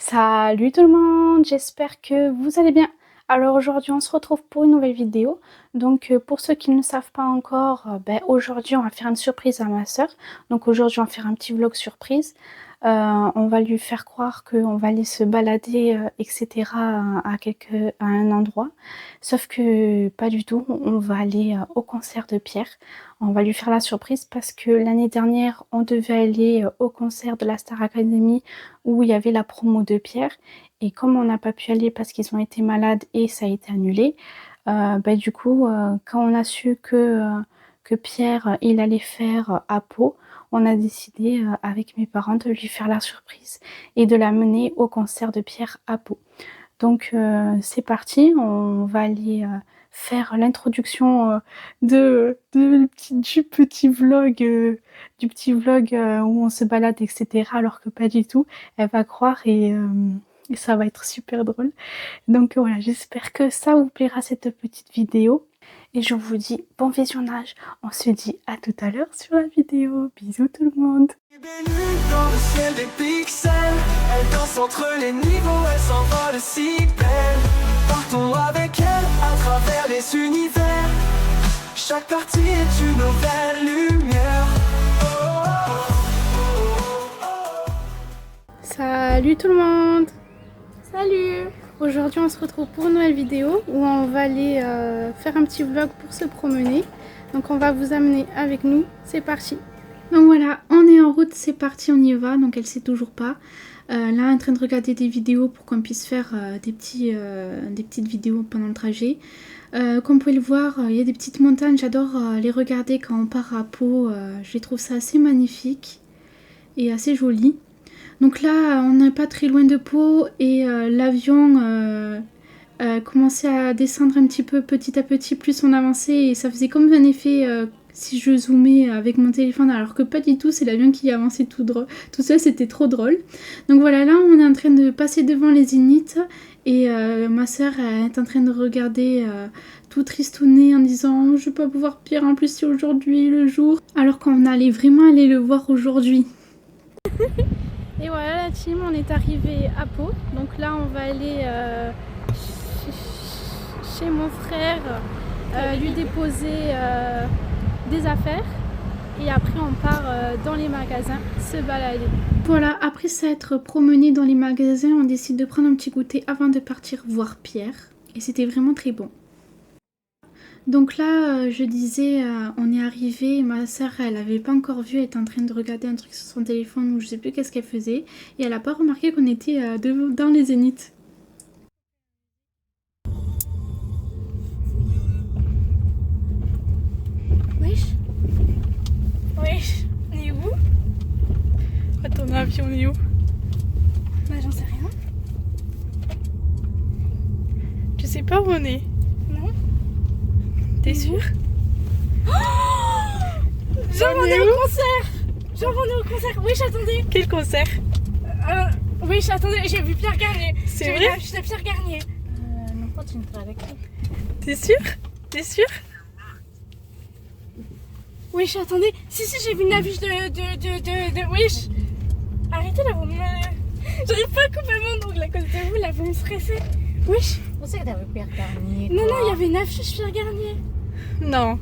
Salut tout le monde, j'espère que vous allez bien. Alors aujourd'hui on se retrouve pour une nouvelle vidéo. Donc pour ceux qui ne savent pas encore, aujourd'hui on va faire une surprise à ma soeur. Donc aujourd'hui on va faire un petit vlog surprise. On va lui faire croire qu'on va aller se balader, etc. à un endroit. Sauf que pas du tout, on va aller au concert de Pierre. On va lui faire la surprise parce que l'année dernière on devait aller au concert de la Star Academy où il y avait la promo de Pierre. Et comme on n'a pas pu aller parce qu'ils ont été malades et ça a été annulé, du coup, quand on a su que Pierre, il allait faire à Pau, on a décidé avec mes parents de lui faire la surprise et de l'amener au concert de Pierre à Pau. Donc c'est parti, on va aller faire l'introduction du petit vlog où on se balade, etc. Alors que pas du tout, elle va croire et ça va être super drôle. Donc voilà, j'espère que ça vous plaira cette petite vidéo. Et je vous dis bon visionnage. On se dit à tout à l'heure sur la vidéo. Bisous tout le monde. Dans le ciel des pixels, elle danse entre les niveaux, elle s'envole si belle. Partons avec elle à travers les univers. Chaque partie est une nouvelle lumière. Salut tout le monde. Salut. Aujourd'hui on se retrouve pour une nouvelle vidéo où on va aller faire un petit vlog pour se promener. Donc on va vous amener avec nous, c'est parti. Donc voilà, on est en route, c'est parti, on y va. Donc elle sait toujours pas. Là en train de regarder des vidéos pour qu'on puisse faire des petites vidéos pendant le trajet. Comme vous pouvez le voir, il y a des petites montagnes, j'adore les regarder quand on part à Pau. Je les trouve ça assez magnifique et assez joli. Donc là, on n'est pas très loin de Pau et l'avion commençait à descendre un petit peu petit à petit, plus on avançait et ça faisait comme un effet si je zoomais avec mon téléphone, alors que pas du tout, c'est l'avion qui avançait tout seul, c'était trop drôle. Donc voilà, là on est en train de passer devant les Zéniths et ma soeur est en train de regarder tout tristouner en disant je vais pas pouvoir Pierre, en plus c'est aujourd'hui le jour, alors qu'on allait vraiment aller le voir aujourd'hui. Et voilà la team, on est arrivé à Pau. Donc là on va aller chez mon frère lui déposer des affaires. Et après on part dans les magasins se balader. Voilà, après s'être promené dans les magasins, on décide de prendre un petit goûter avant de partir voir Pierre. Et c'était vraiment très bon. Donc là, je disais, on est arrivé, ma soeur, elle avait pas encore vu, elle était en train de regarder un truc sur son téléphone ou je sais plus qu'est-ce qu'elle faisait. Et elle a pas remarqué qu'on était dans les Zéniths. Wesh. Wesh, on est où? À ton avis, on est où? Bah j'en sais rien. Tu sais pas où on est? Non. T'es sûre? Genre on est au concert! Genre on est au concert! Wesh, attendez! Quel concert? Wesh, attendez, j'ai vu Pierre Garnier! C'est vrai? J'ai vu Pierre Garnier! Non, continue avec lui. T'es sûre? T'es sûre? Wesh, attendez! Si, j'ai vu une affiche de Wesh! Arrêtez là, vous me... J'arrive pas à couper mon ongle à cause de vous, là, vous me stressez! Wesh! Je pensais que t'avais Pierre Garnier. Non, il y avait une affiche Pierre Garnier! Non!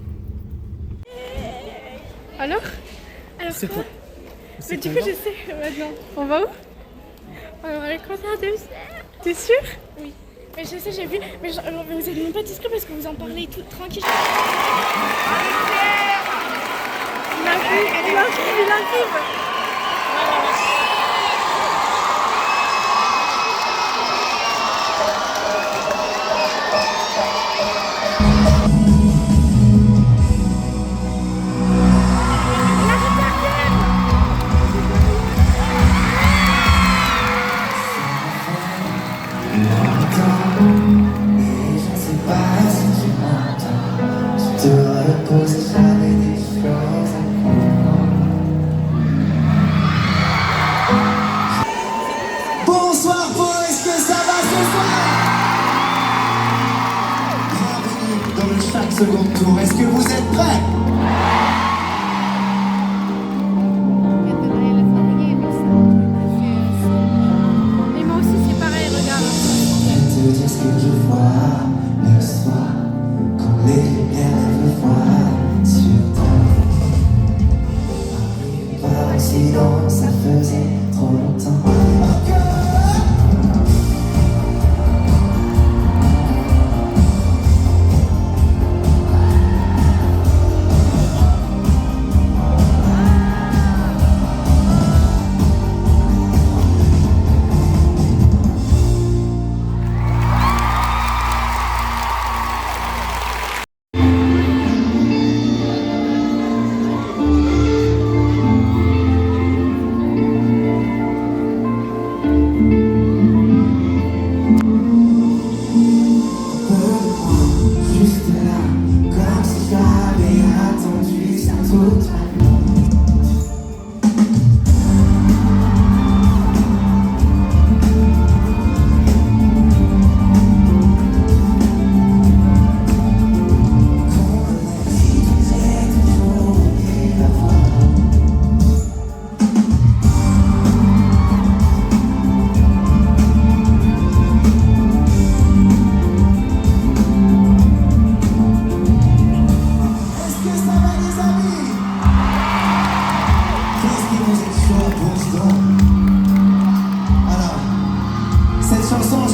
Alors C'est quoi? quoi? Mais du coup je sais maintenant. On va où? On va aller au concert de Pierre. T'es sûre? Oui. Mais je sais, j'ai vu. Mais genre, vous êtes même pas discret parce que vous en parlez tout tranquille. Il arrive. Bonsoir Pau, est-ce que ça va ce soir? Bienvenue dans le chaque second tour, est-ce que vous êtes prêts? Et moi aussi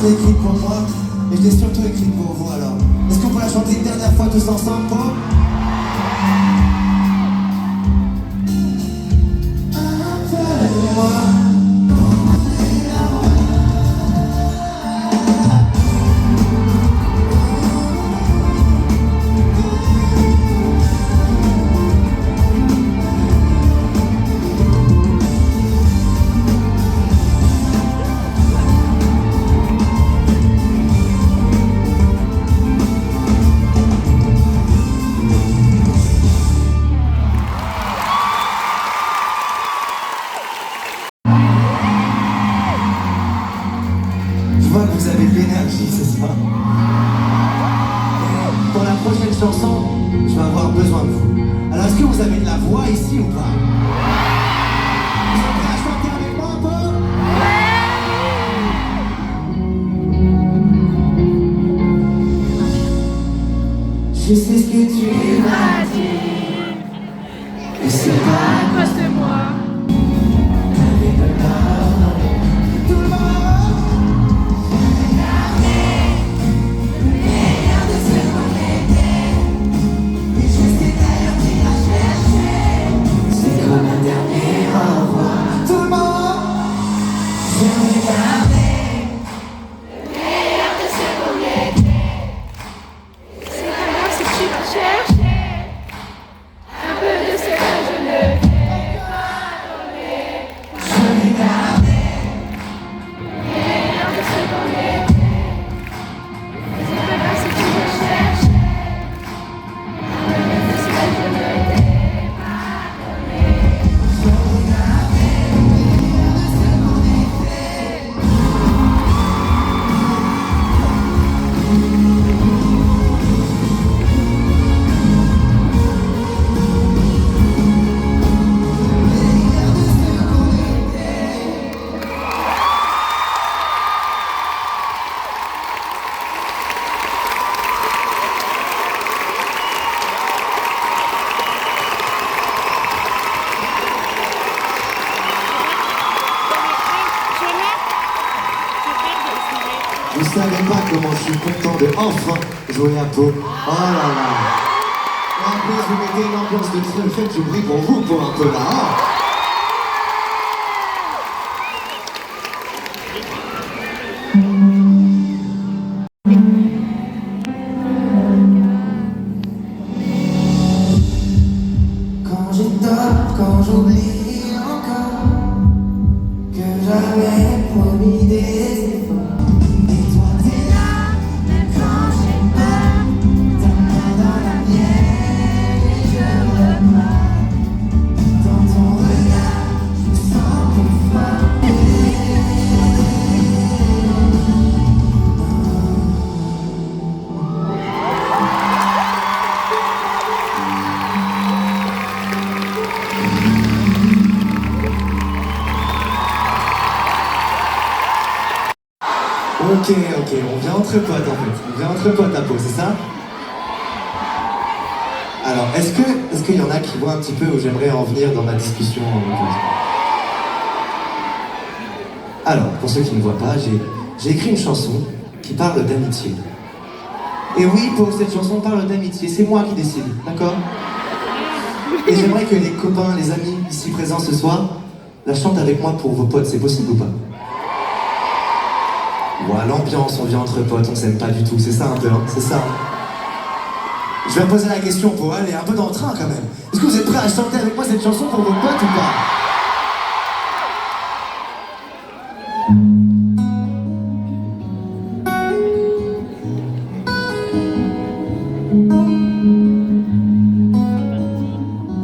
l'ai écrite pour moi, mais je l'ai surtout écrite pour vous alors. Est-ce qu'on peut la chanter une dernière fois tous ensemble, pour Je vois que vous avez de l'énergie ce soir. Pour la prochaine chanson, je vais avoir besoin de vous. Alors est-ce que vous avez de la voix ici ou pas? Vous êtes prêts à chanter avec moi un peu? Je sais ce que tu m'as dit, et c'est pas À cause de moi. tout le monde. Vous savez pas comment je suis content de enfin jouer à Pau. Oh là là. En plus, vous mettez une ambiance de feu, faites du bruit pour vous pour un peu là. Hein. Quand j'étonne, quand j'oublie encore que j'avais promis des efforts. Ok, on vient entre potes en fait. On vient entre potes à Pau, c'est ça? Alors, est-ce qu'il y en a qui voient un petit peu où j'aimerais en venir dans ma discussion en pause? Alors, pour ceux qui ne voient pas, j'ai écrit une chanson qui parle d'amitié. Et oui, pour cette chanson parle d'amitié, c'est moi qui décide, d'accord? Et j'aimerais que les copains, les amis ici présents ce soir la chantent avec moi pour vos potes, c'est possible ou pas? Ouah, l'ambiance, on vient entre potes, on s'aime pas du tout, c'est ça un peu, hein, c'est ça. Je vais poser la question pour aller un peu dans le train quand même. Est-ce que vous êtes prêts à chanter avec moi cette chanson pour vos potes ou pas?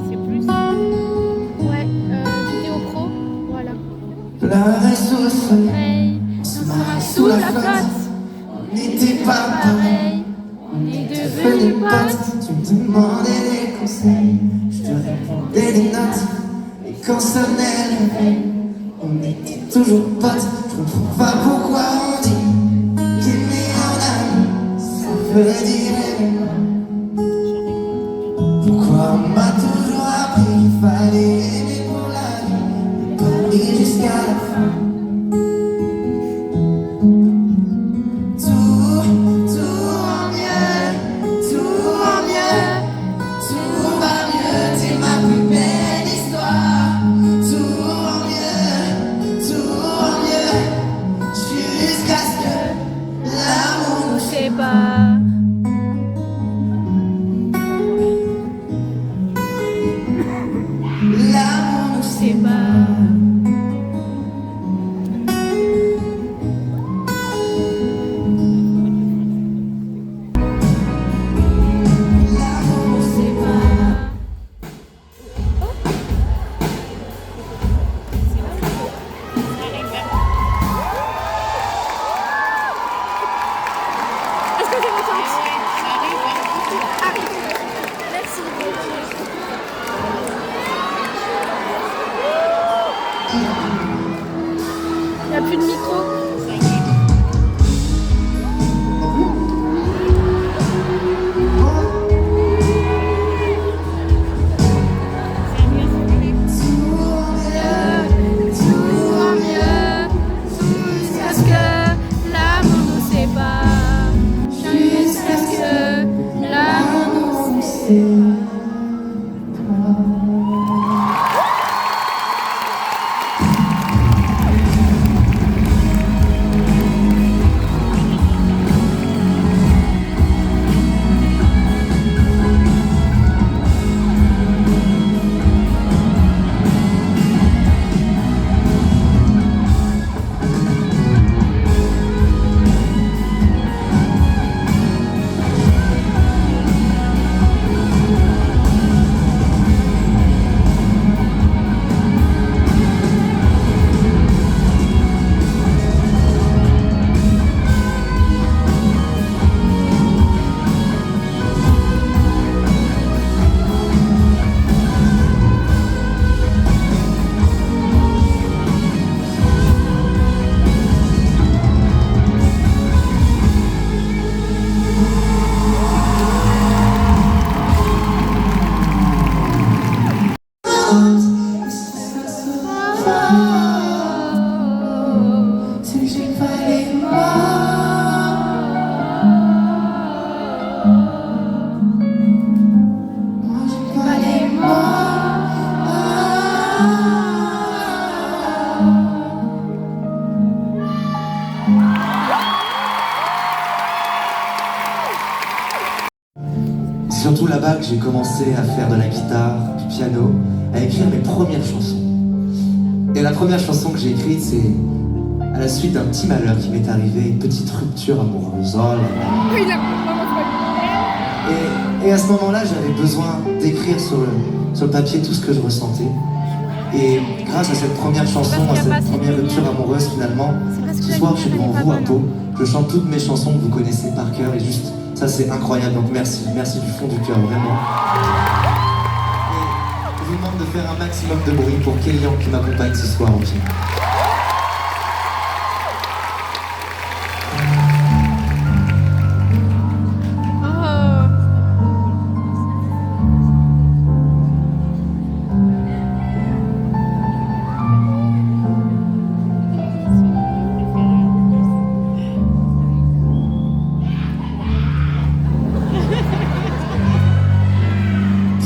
C'est plus. Ouais, vidéo pro, voilà. Pleurer sous le soleil, On sera sous la flotte. on n'était pas pareil. On est Devenus devenus potes. tu me demandais des conseils, je te répondais des notes. Et quand sonnait le réveil, on était toujours potes. Je comprends pas pourquoi on dit qu'aimer un ami, ça veut dire aimer. Pourquoi on m'a toujours appris qu'il fallait aimer pour la vie, et pas vivre jusqu'à la fin. C'est surtout là-bas que j'ai commencé à faire de la guitare, du piano, à écrire mes premières chansons. Et la première chanson que j'ai écrite, c'est à la suite d'un petit malheur qui m'est arrivé, une petite rupture amoureuse. Oh là là. Et à ce moment-là, j'avais besoin d'écrire sur le papier tout ce que je ressentais. Et grâce à cette première chanson, à cette première rupture amoureuse, finalement, ce soir, je suis devant vous à Pau. Je chante toutes mes chansons que vous connaissez par cœur et juste, ça c'est incroyable. Donc merci du fond du cœur, vraiment. Et je vous demande de faire un maximum de bruit pour Kélian qui m'accompagne ce soir au pied.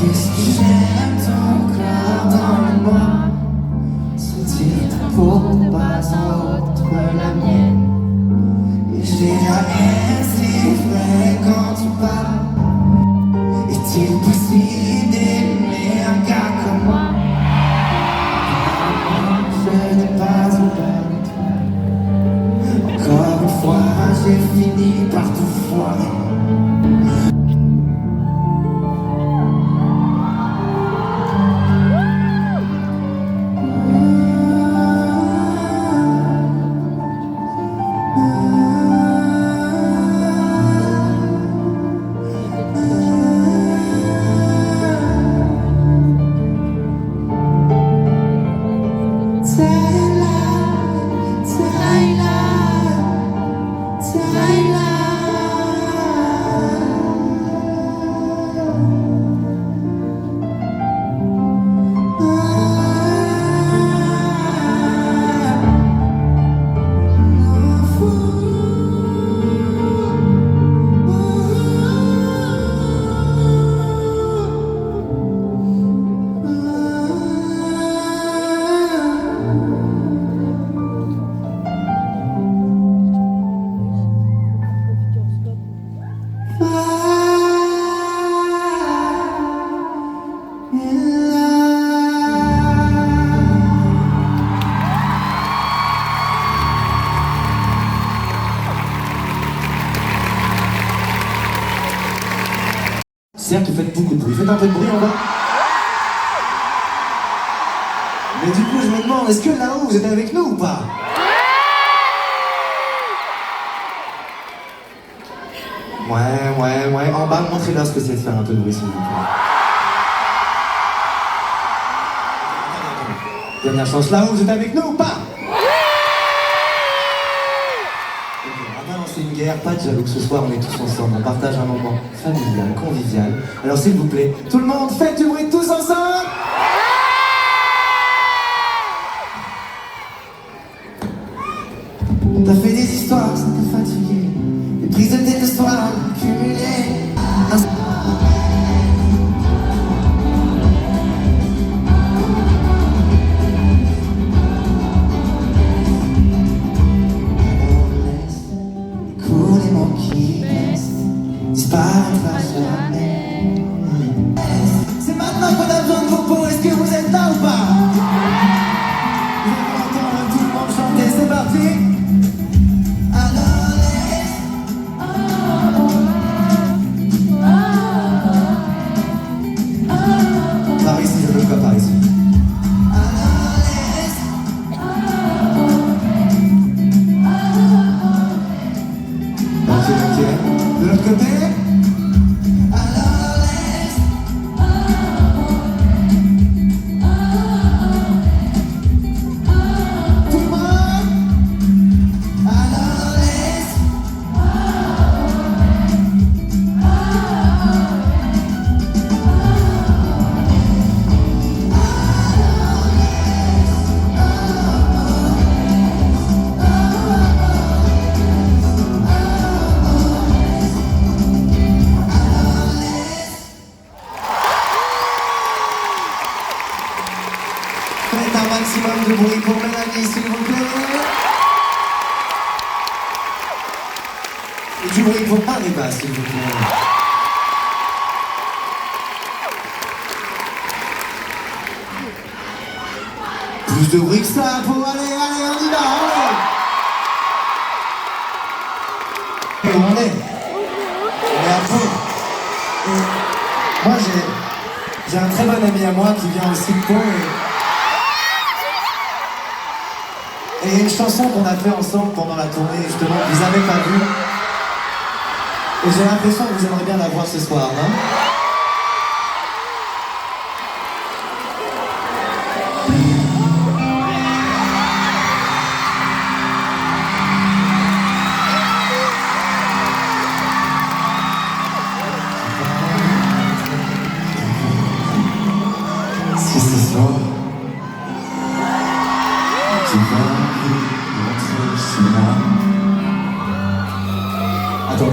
Qu'est-ce que j'aime ton corps dans moi, sentir ta peau pas entre la mienne. Et j'ai la haine, c'est vrai quand tu parles. Est-il possible d'aimer un gars comme moi? Je n'ai pas ouvert les toiles. Encore une fois, j'ai fini par tout foirer. Certes, vous faites beaucoup de bruit. Faites un peu de bruit en bas. Mais du coup, je me demande, est-ce que là-haut, vous êtes avec nous ou pas? Ouais. En bas, montrez-leur ce que c'est de faire un peu de bruit, s'il vous plaît. Dernière chance, là-haut, vous êtes avec nous ou pas? C'est une guerre, pas de jaloux, ce soir on est tous ensemble, on partage un moment familial, convivial. Alors s'il vous plaît, tout le monde, faites du bruit tous ensemble! T'as fait des histoires, ça t'a fatigué, des prises de tête de soir accumulées. Disparaîtra jamais. C'est maintenant qu'on a besoin de vos peaux. Est-ce que vous êtes là ou pas? Vous allez entendre tout le monde chanter, c'est parti. Alors par ici, je veux quoi par ici? Ok. De l'autre côté. Faites un maximum de bruit pour Mélanie, s'il vous plaît. Et du bruit pour Mariva, s'il vous plaît. Plus de bruit que ça, pour allez, on y va, allez. Et on est à fond. Et moi, j'ai un très bon ami à moi qui vient aussi de Pau. Et il y a une chanson qu'on a fait ensemble pendant la tournée, justement, que vous n'avez pas vue. Et j'ai l'impression que vous aimeriez bien la voir ce soir, non? Si ce soir, tu vas rentrer chez moi.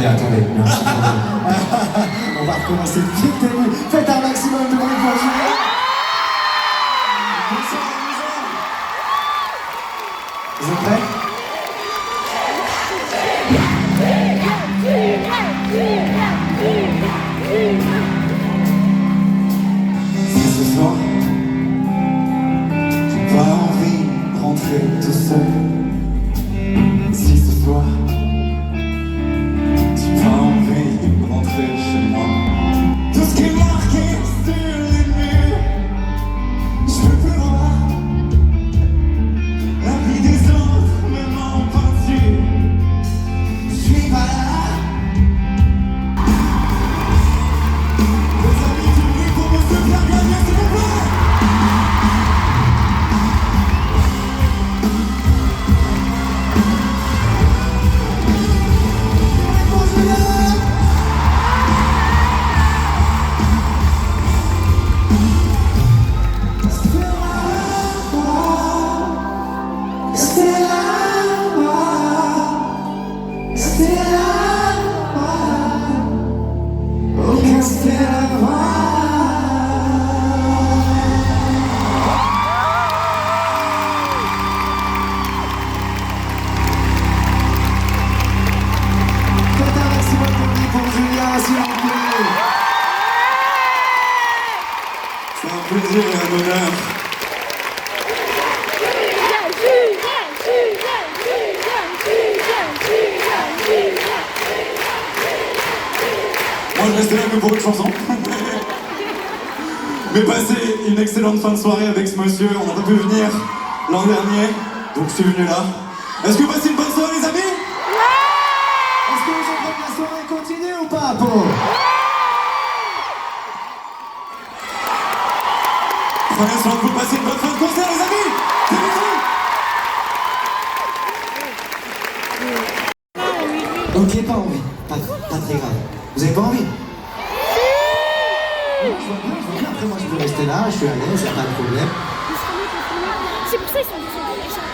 Attendez, merci. On va recommencer depuis le début. Faites un maximum de bruit pour Julien. Bonsoir, vous êtes prêts? Si ce soir, tu pas envie de rentrer tout seul. Si ce soir, tu pas envie de rentrer chez moi. Tout ce qui est marqué sur les murs, je peux plus voir la vie des autres, même en peinture. Je suis pas là. Les amis du bruit pour me faire gagner, s'il vous plaît. C'est un plaisir et un honneur. Moi je restais là que pour une chanson. Mais passer une excellente fin de soirée avec ce monsieur, on n'a pas pu venir l'an dernier, donc je suis venu là. Est-ce que vous passez une bonne soirée les amis? Est-ce que vous avez que la soirée continue ou pas, Pau? Prenez soin de vous, passer une bonne fin de concert les amis. C'est bisous. Ok, pas envie, pas très grave. Vous avez pas envie? Je vois bien, après moi je peux rester là, je suis à l'aise, y'a pas de problème. C'est pour ça qu'ils sont descendus les gens.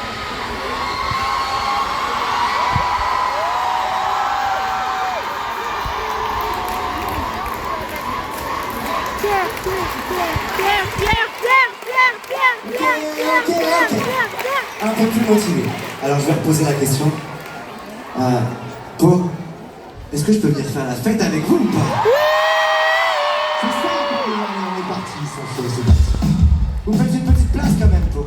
Un peu plus motivé. Alors je vais reposer la question. Pau, est-ce que je peux venir faire la fête avec vous ou pas? C'est ça, on est parti, sans chose, c'est parti. Vous faites une petite place quand même, Pau.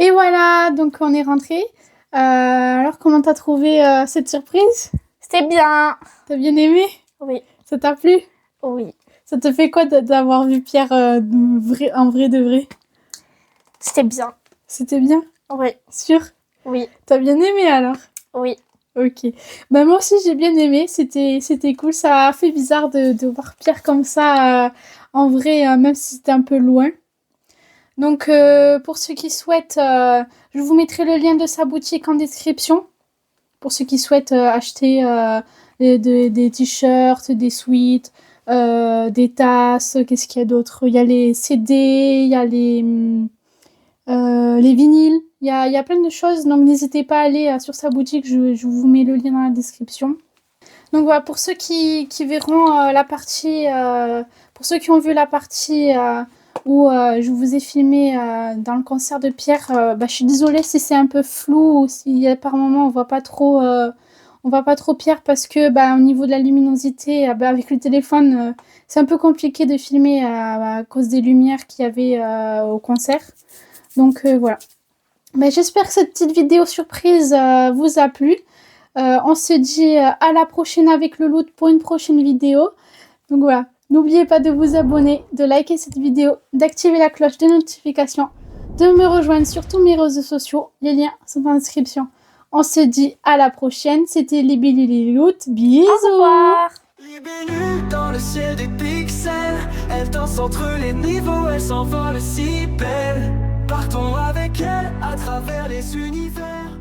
Et voilà, donc on est rentré. Alors, comment t'as trouvé cette surprise? C'était bien. T'as bien aimé? Oui. Ça t'a plu? Oui. Ça te fait quoi d'avoir vu Pierre en vrai de vrai? C'était bien. C'était bien? Oui. Sûr? Oui. T'as bien aimé alors? Oui. Ok. Bah moi aussi j'ai bien aimé, c'était cool. Ça a fait bizarre de voir Pierre comme ça en vrai, même si c'était un peu loin. Donc pour ceux qui souhaitent, je vous mettrai le lien de sa boutique en description. Pour ceux qui souhaitent acheter des t-shirts, des sweats, des tasses, qu'est-ce qu'il y a d'autre? Il y a les CD, il y a les vinyles, il y a plein de choses. Donc n'hésitez pas à aller sur sa boutique, je vous mets le lien dans la description. Donc voilà, pour ceux qui verront la partie, pour ceux qui ont vu la partie où je vous ai filmé dans le concert de Pierre, je suis désolée si c'est un peu flou ou si par moment on voit pas trop Pierre parce que au niveau de la luminosité, avec le téléphone, c'est un peu compliqué de filmer à cause des lumières qu'il y avait au concert. Donc voilà. J'espère que cette petite vidéo surprise vous a plu. On se dit à la prochaine avec le loot pour une prochaine vidéo. Donc voilà, n'oubliez pas de vous abonner, de liker cette vidéo, d'activer la cloche de notification, de me rejoindre sur tous mes réseaux sociaux. Les liens sont dans la description. On se dit à la prochaine. C'était Libby Lily Loot. Bisous. Au revoir. Libby nue dans le ciel des pixels. Elle danse entre les niveaux, elle s'envole si belle. Partons avec elle à travers les univers.